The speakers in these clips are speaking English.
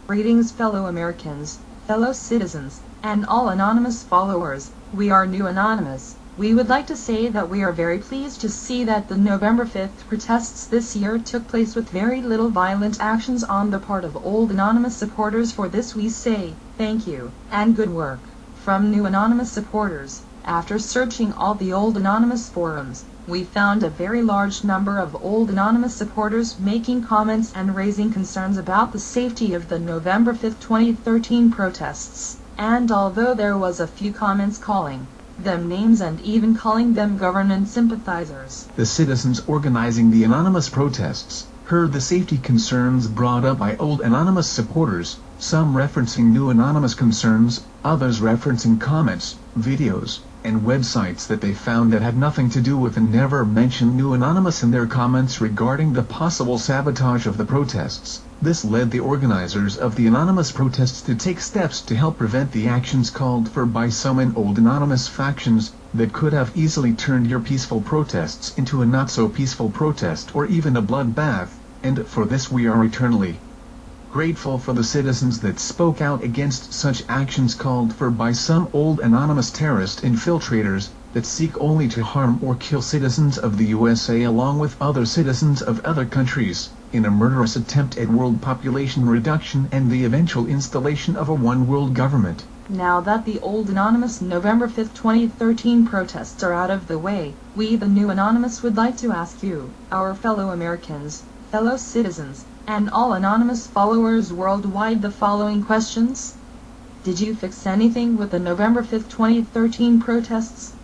Greetings fellow Americans, fellow citizens, and all anonymous followers. We are New Anonymous. We would like to say that we are very pleased to see that the November 5th protests this year took place with very little violent actions on the part of old Anonymous supporters. For this we say, thank you, and good work. From New Anonymous supporters, after searching all the old Anonymous forums, we found a very large number of old Anonymous supporters making comments and raising concerns about the safety of the November 5th, 2013 protests. And although there was a few comments calling them names and even calling them government sympathizers, the citizens organizing the Anonymous protests heard the safety concerns brought up by old Anonymous supporters, some referencing New Anonymous concerns, others referencing comments, videos, and websites that they found that had nothing to do with and never mentioned New Anonymous in their comments regarding the possible sabotage of the protests. This led the organizers of the Anonymous protests to take steps to help prevent the actions called for by some in old Anonymous factions that could have easily turned your peaceful protests into a not-so-peaceful protest or even a bloodbath, and for this we are eternally grateful for the citizens that spoke out against such actions called for by some old Anonymous terrorist infiltrators that seek only to harm or kill citizens of the USA along with other citizens of other countries, in a murderous attempt at world population reduction and the eventual installation of a one-world government. Now that the old Anonymous November 5th, 2013 protests are out of the way, we the New Anonymous would like to ask you, our fellow Americans, fellow citizens, and all Anonymous followers worldwide the following questions. Did you fix anything with the November 5th, 2013 protests?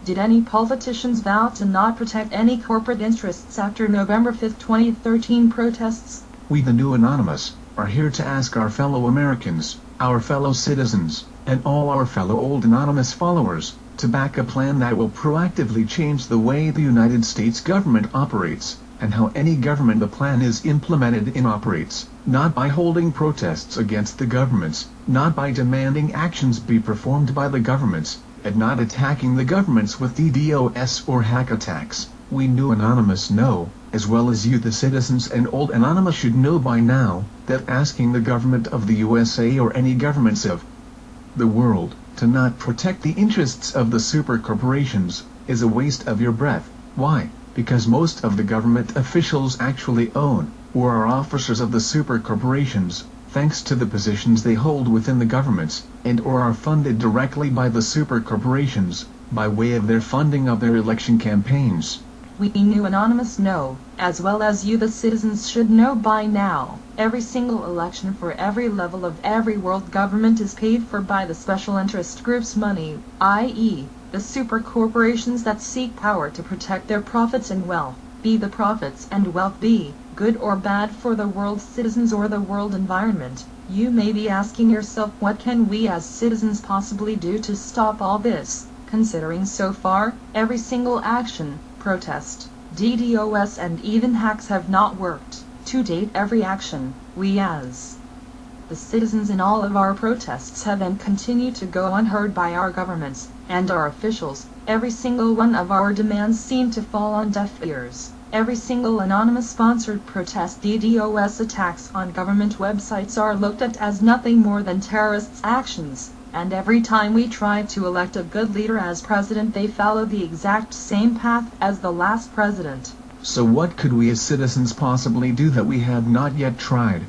Did any politicians vow to not protect any corporate interests after November 5th, 2013 protests? We the New Anonymous are here to ask our fellow Americans, our fellow citizens, and all our fellow old Anonymous followers to back a plan that will proactively change the way the United States government operates, and how any government the plan is implemented in operates, not by holding protests against the governments, not by demanding actions be performed by the governments, and not attacking the governments with DDoS or hack attacks. We New Anonymous know, as well as you the citizens and old Anonymous should know by now, that asking the government of the USA or any governments of the world to not protect the interests of the super corporations is a waste of your breath. Why? Because most of the government officials actually own, or are officers of the super corporations, thanks to the positions they hold within the governments, and or are funded directly by the super corporations, by way of their funding of their election campaigns. We New Anonymous know, as well as you the citizens should know by now, every single election for every level of every world government is paid for by the special interest group's money, i.e., the super corporations that seek power to protect their profits and wealth, be the profits and wealth be good or bad for the world's citizens or the world environment. You may be asking yourself, what can we as citizens possibly do to stop all this, considering so far, every single action, protest, DDoS and even hacks have not worked. To date every action, we as the citizens in all of our protests have and continue to go unheard by our governments and our officials. Every single one of our demands seem to fall on deaf ears. Every single Anonymous sponsored protest DDoS attacks on government websites are looked at as nothing more than terrorists' actions, and every time we try to elect a good leader as president they follow the exact same path as the last president. So what could we as citizens possibly do that we have not yet tried?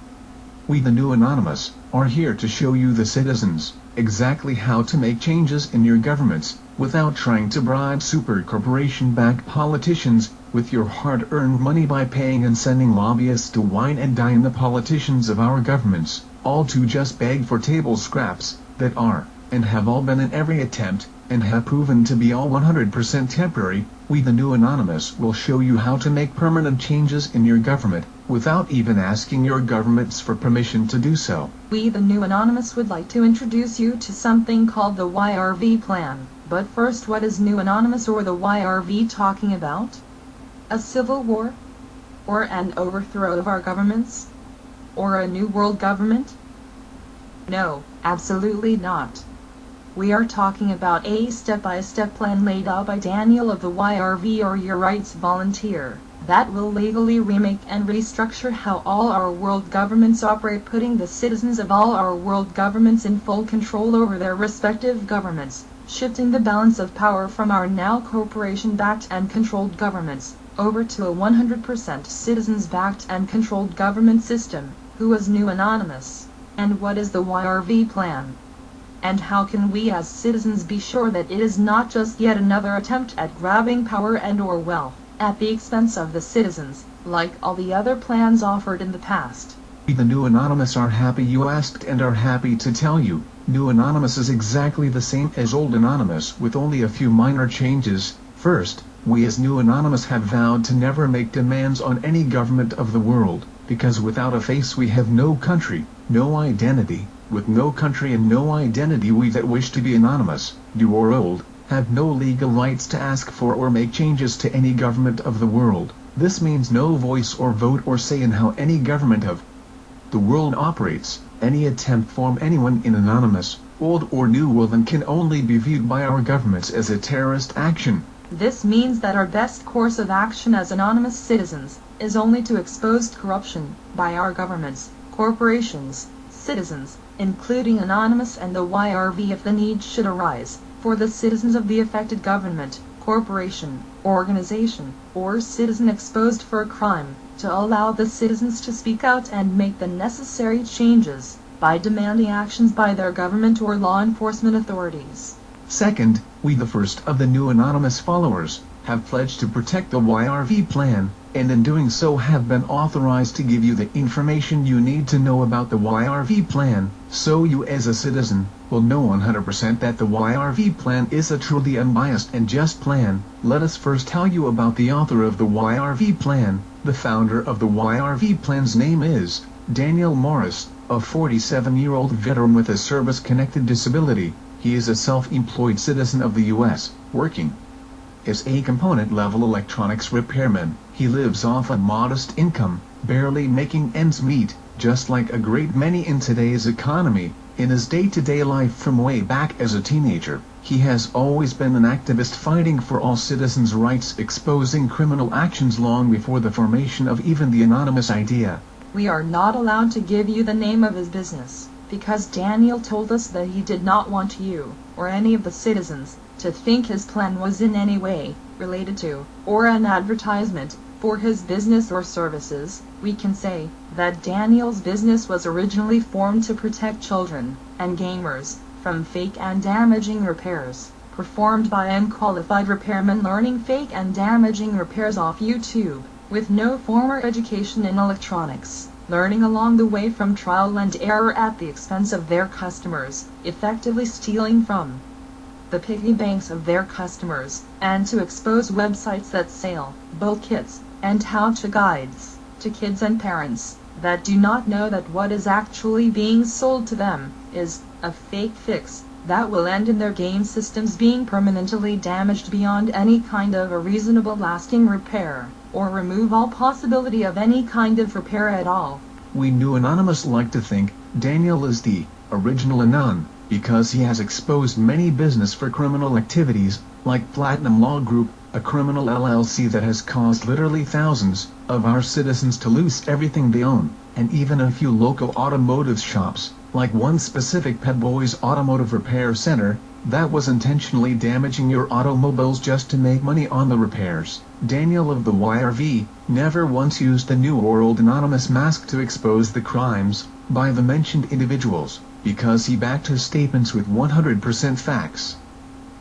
We the New Anonymous are here to show you the citizens exactly how to make changes in your governments without trying to bribe super corporation-backed politicians with your hard-earned money by paying and sending lobbyists to wine and dine the politicians of our governments, all to just beg for table scraps that are, and have all been in every attempt, and have proven to be all 100% temporary. We the New Anonymous will show you how to make permanent changes in your government, without even asking your governments for permission to do so. We the New Anonymous would like to introduce you to something called the YRV plan. But first, what is New Anonymous or the YRV talking about? A civil war? Or an overthrow of our governments? Or a new world government? No, absolutely not. We are talking about a step-by-step plan laid out by Daniel of the YRV or Your Rights Volunteer. that will legally remake and restructure how all our world governments operate, putting the citizens of all our world governments in full control over their respective governments, shifting the balance of power from our now corporation-backed and controlled governments over to a 100% citizens-backed and controlled government system. Who is New Anonymous? And what is the YRV plan? And how can we as citizens be sure that it is not just yet another attempt at grabbing power and/or wealth at the expense of the citizens, like all the other plans offered in the past? We the New Anonymous are happy you asked and are happy to tell you, New Anonymous is exactly the same as Old Anonymous with only a few minor changes. First, we as New Anonymous have vowed to never make demands on any government of the world, because without a face we have no country, no identity. With no country and no identity, we that wish to be anonymous, new or old, have no legal rights to ask for or make changes to any government of the world. This means no voice or vote or say in how any government of the world operates. Any attempt from anyone in anonymous, old or new, will then can only be viewed by our governments as a terrorist action. This means that our best course of action as anonymous citizens is only to expose corruption by our governments, corporations, citizens, including Anonymous and the YRV if the need should arise, for the citizens of the affected government, corporation, organization, or citizen exposed for a crime, to allow the citizens to speak out and make the necessary changes by demanding actions by their government or law enforcement authorities. Second, we the first of the New Anonymous followers, have pledged to protect the YRV plan, and in doing so have been authorized to give you the information you need to know about the YRV plan, so you as a citizen will know 100% that the YRV plan is a truly unbiased and just plan. Let us first tell you about the author of the YRV plan. The founder of the YRV plan's name is Daniel Morris, a 47-year-old veteran with a service-connected disability. He is a self-employed citizen of the U.S., working as a component-level electronics repairman. He lives off a modest income, barely making ends meet, just like a great many in today's economy. In his day-to-day life from way back as a teenager, he has always been an activist fighting for all citizens' rights, exposing criminal actions long before the formation of even the anonymous idea. We are not allowed to give you the name of his business, because Daniel told us that he did not want you, or any of the citizens, to think his plan was in any way related to, or an advertisement for his business or services. We can say that Daniel's business was originally formed to protect children and gamers from fake and damaging repairs performed by unqualified repairmen learning fake and damaging repairs off YouTube, with no formal education in electronics, learning along the way from trial and error at the expense of their customers, effectively stealing from the piggy banks of their customers, and to expose websites that sell build kits and how-to guides to kids and parents that do not know that what is actually being sold to them is a fake fix that will end in their game systems being permanently damaged beyond any kind of a reasonable lasting repair, or remove all possibility of any kind of repair at all. We New Anonymous like to think Daniel is the original Anon, because he has exposed many business for criminal activities, like Platinum Law Group, a criminal LLC that has caused literally thousands of our citizens to lose everything they own, and even a few local automotive shops, like one specific Pet Boys Automotive Repair Center, that was intentionally damaging your automobiles just to make money on the repairs. Daniel of the YRV never once used the New or Old Anonymous mask to expose the crimes by the mentioned individuals, because he backed his statements with 100% facts,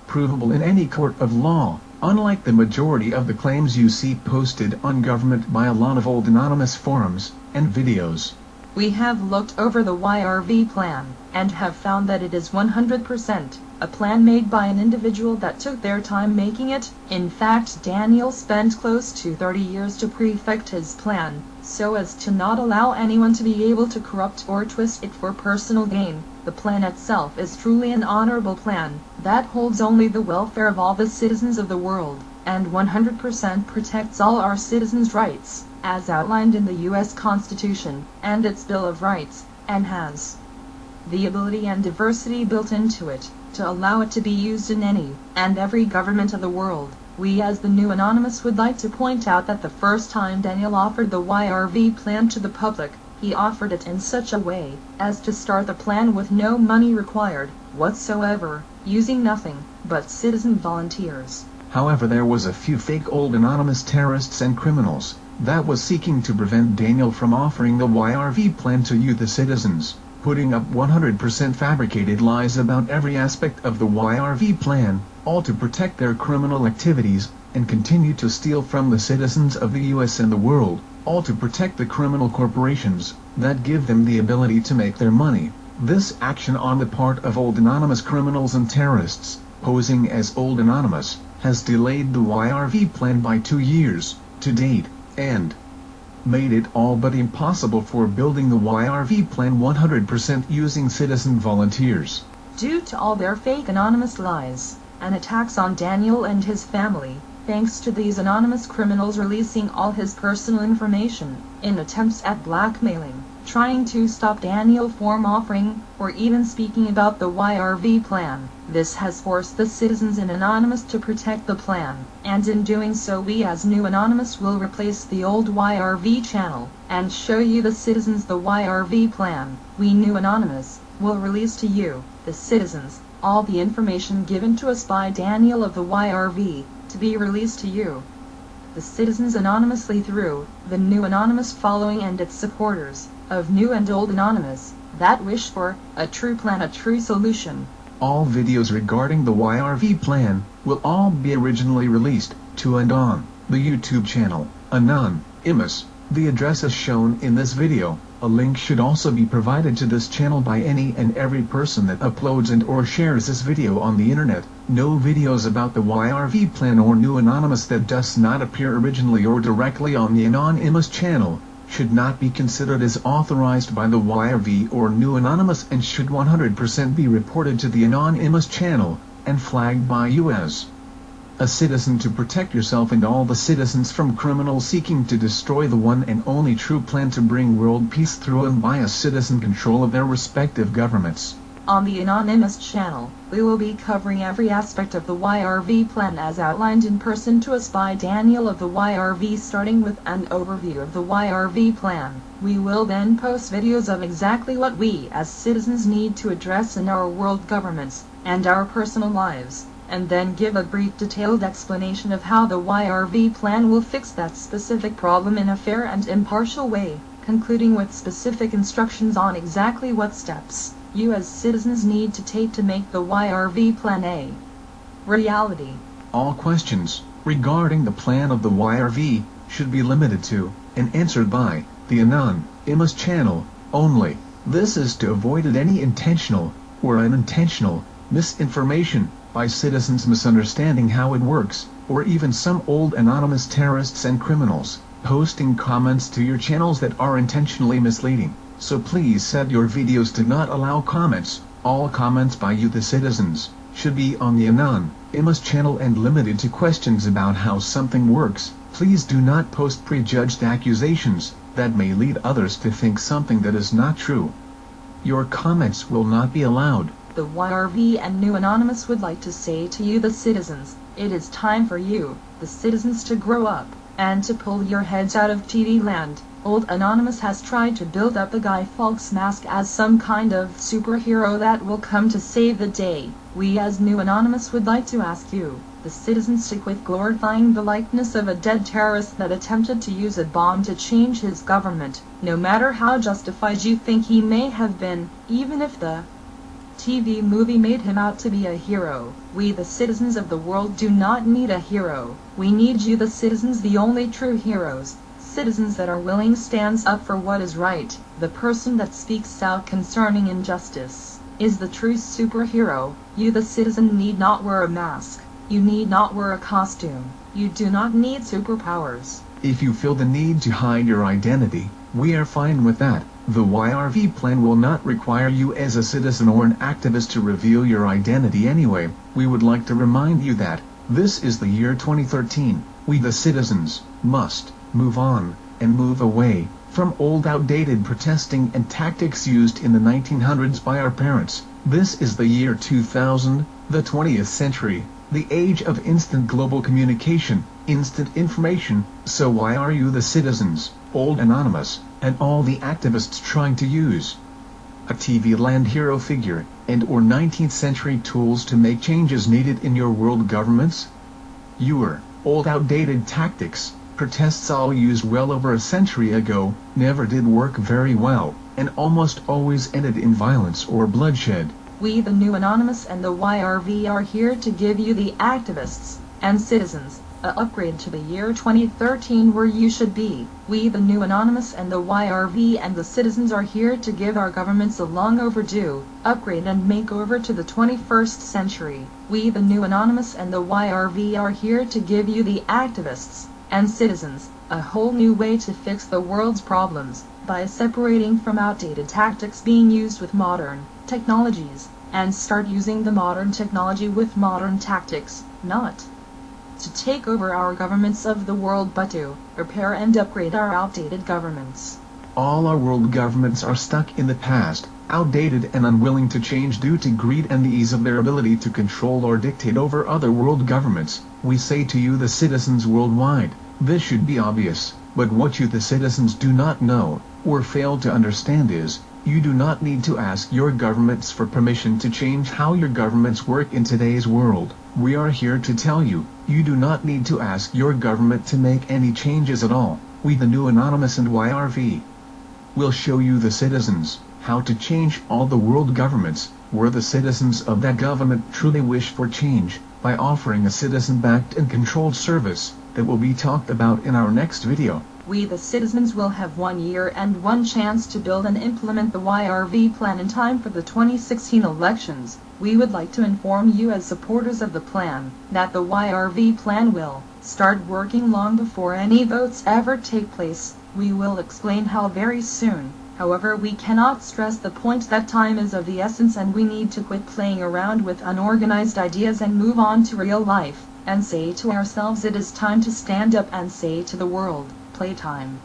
provable in any court of law, unlike the majority of the claims you see posted on government by a lot of old anonymous forums and videos. We have looked over the YRV plan, and have found that it is 100% a plan made by an individual that took their time making it. In fact, Daniel spent close to 30 years to perfect his plan, so as to not allow anyone to be able to corrupt or twist it for personal gain. The plan itself is truly an honorable plan that holds only the welfare of all the citizens of the world, and 100% protects all our citizens' rights, as outlined in the U.S. Constitution and its Bill of Rights, and has the ability and diversity built into it to allow it to be used in any and every government of the world, We as the new Anonymous would like to point out that the first time Daniel offered the YRV plan to the public, he offered it in such a way as to start the plan with no money required whatsoever, using nothing but citizen volunteers. However, there was a few fake old anonymous terrorists and criminals that was seeking to prevent Daniel from offering the YRV plan to you the citizens, putting up 100% fabricated lies about every aspect of the YRV plan, all to protect their criminal activities, and continue to steal from the citizens of the US and the world, all to protect the criminal corporations that give them the ability to make their money. This action on the part of old anonymous criminals and terrorists, posing as old anonymous, has delayed the YRV plan by 2 years, to date, and made it all but impossible for building the YRV plan 100% using citizen volunteers. Due to all their fake anonymous lies and attacks on Daniel and his family, thanks to these anonymous criminals releasing all his personal information in attempts at blackmailing, trying to stop Daniel from offering or even speaking about the YRV plan. This has forced the citizens in Anonymous to protect the plan, and in doing so we as new Anonymous will replace the old YRV channel and show you the citizens the YRV plan. We new Anonymous will release to you, the citizens, all the information given to us by Daniel of the YRV to be released to you, the citizens anonymously through the new Anonymous following and its supporters of new and old Anonymous that wish for a true plan, a true solution. All videos regarding the YRV plan will all be originally released to and on the YouTube channel Anonymous. The address is shown in this video. A link should also be provided to this channel by any and every person that uploads and or shares this video on the internet. No videos about the YRV plan or new Anonymous that does not appear originally or directly on the Anonymous channel should not be considered as authorized by the YRV or new Anonymous and should 100% be reported to the Anonymous channel and flagged by you as a citizen to protect yourself and all the citizens from criminals seeking to destroy the one and only true plan to bring world peace through unbiased citizen control of their respective governments. On the Anonymous channel, we will be covering every aspect of the YRV plan as outlined in person to us by Daniel of the YRV, starting with an overview of the YRV plan. We will then post videos of exactly what we as citizens need to address in our world governments and our personal lives, and then give a brief detailed explanation of how the YRV plan will fix that specific problem in a fair and impartial way, concluding with specific instructions on exactly what steps you as citizens need to take to make the YRV plan a reality. All questions regarding the plan of the YRV should be limited to and answered by the Anonymous channel only. This is to avoid any intentional or unintentional misinformation by citizens misunderstanding how it works, or even some old anonymous terrorists and criminals posting comments to your channels that are intentionally misleading. So please set your videos to not allow comments. All comments by you the citizens should be on the Anonymous channel and limited to questions about how something works. Please do not post prejudged accusations that may lead others to think something that is not true. Your comments will not be allowed. The YRV and new Anonymous would like to say to you the citizens, it is time for you, the citizens, to grow up and to pull your heads out of TV land. Old Anonymous has tried to build up the Guy Fawkes mask as some kind of superhero that will come to save the day. We as new Anonymous would like to ask you, the citizens, to quit glorifying the likeness of a dead terrorist that attempted to use a bomb to change his government, no matter how justified you think he may have been, even if the TV movie made him out to be a hero. We the citizens of the world do not need a hero. We need you the citizens, the only true heroes. Citizens that are willing stands up for what is right. The person that speaks out concerning injustice is the true superhero. You the citizen need not wear a mask. You need not wear a costume. You do not need superpowers. If you feel the need to hide your identity, we are fine with that. The YRV plan will not require you as a citizen or an activist to reveal your identity anyway. We would like to remind you that this is the year 2013. We the citizens must move on and move away from old outdated protesting and tactics used in the 1900s by our parents. This is the year 2000, the 20th century. the age of instant global communication, instant information, so why are you the citizens, old Anonymous, and all the activists trying to use a TV land hero figure, and or 19th century tools to make changes needed in your world governments? Your old outdated tactics, protests all used well over a century ago, never did work very well, and almost always ended in violence or bloodshed. We the new Anonymous and the YRV are here to give you the activists and citizens a upgrade to the year 2013 where you should be. We the new Anonymous and the YRV and the citizens are here to give our governments a long overdue upgrade and makeover to the 21st century. We the new Anonymous and the YRV are here to give you the activists and citizens a whole new way to fix the world's problems by separating from outdated tactics being used with modern technologies and start using the modern technology with modern tactics, not to take over our governments of the world but to repair and upgrade our outdated governments. All our world governments are stuck in the past, outdated and unwilling to change due to greed and the ease of their ability to control or dictate over other world governments. We say to you the citizens worldwide, this should be obvious, but what you the citizens do not know, or fail to understand is, you do not need to ask your governments for permission to change how your governments work in today's world. We are here to tell you, you do not need to ask your government to make any changes at all. We the new Anonymous and YRV will show you the citizens how to change all the world governments, where the citizens of that government truly wish for change, by offering a citizen-backed and controlled service that will be talked about in our next video. We the citizens will have 1 year and 1 chance to build and implement the YRV plan in time for the 2016 elections. We would like to inform you as supporters of the plan that the YRV plan will start working long before any votes ever take place. We will explain how very soon. However, we cannot stress the point that time is of the essence and we need to quit playing around with unorganized ideas and move on to real life, and say to ourselves it is time to stand up and say to the world, playtime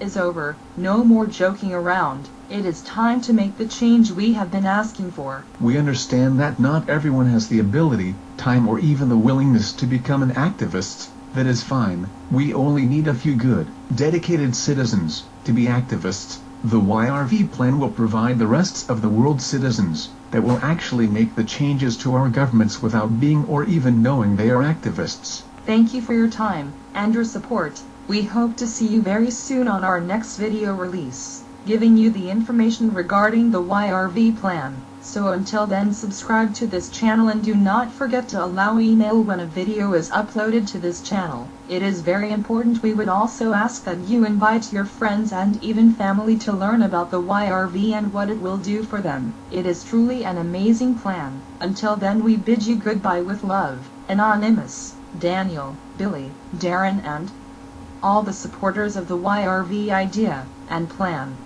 is over, no more joking around, it is time to make the change we have been asking for. We understand that not everyone has the ability, time or even the willingness to become an activist. That is fine, we only need a few good, dedicated citizens to be activists. The YRV plan will provide the rest of the world's citizens that will actually make the changes to our governments without being or even knowing they are activists. Thank you for your time and your support. We hope to see you very soon on our next video release, giving you the information regarding the YRV plan. So until then, subscribe to this channel and do not forget to allow email when a video is uploaded to this channel. It is very important. We would also ask that you invite your friends and even family to learn about the YRV and what it will do for them. It is truly an amazing plan. Until then, we bid you goodbye with love. Anonymous, Daniel, Billy, Darren and all the supporters of the YRV idea and plan.